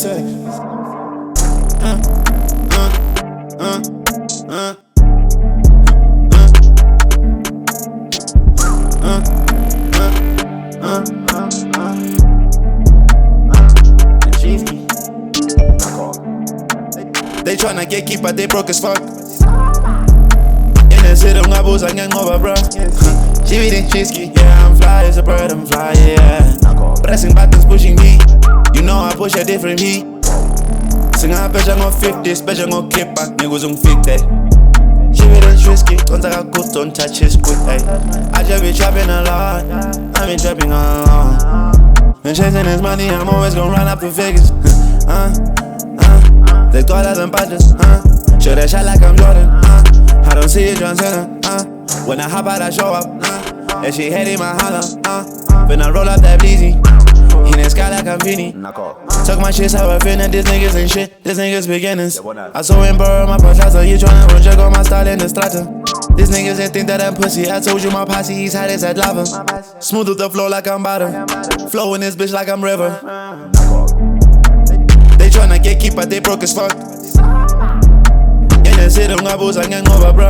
say. They tryna get keep, but they broke as fuck. In the city, I'm booze, I can't over, bro. She eating cheesecake, yeah, I'm fly as a bird, I'm fly, yeah. Pressing buttons, pushing me. You know I push a different heat. Sing a bitch, I'm gon' 50, bitch, I'm gon' kick back, niggas gon' fit that. She eating cheesecake, don't take a good, don't touch his quick, ay. I just be trapping a lot, I been trapping a lot. Been chasing this money, I'm always gon' run up to Vegas. They $2 and budgets, shoot that shot like I'm Jordan, I don't see it, John Cena, when I hop out, I show up, and she head in my holler, when I roll up that bleezy, in the sky like I'm Vinny. Talk my shit, how I finna, these niggas ain't shit, these niggas beginners. I saw him borrow my pachazo, you tryna run check on my style in the strata. These niggas they think that I'm pussy, I told you my posse, he's hot as that lava. Smooth with the flow like I'm bottom, flow in this bitch like I'm river. They tryna get keep, but they broke as fuck. In the city, I'm booze, I can't over, bro.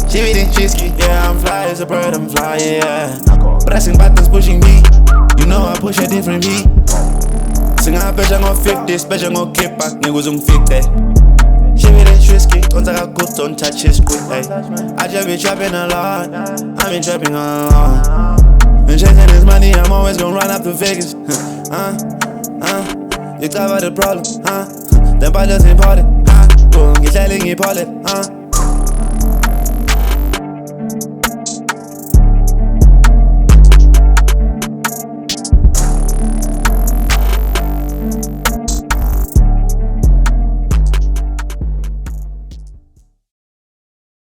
She eating cheesecake, yeah, I'm fly as a bird, I'm fly, yeah. Pressing buttons, pushing me. You know I push a different beat. Sing a bitch, I'm gon' 50, bitch, I'm gon' kick back, niggas gon' fit that. She eating cheesecake, don't take a good, don't touch his quick, ay. I just be trapping a lot, I been trapping a lot. Been chasing this money, I'm always gon' run up to Vegas. You talk about the problem, them ballers important, you gon' get that in your wallet,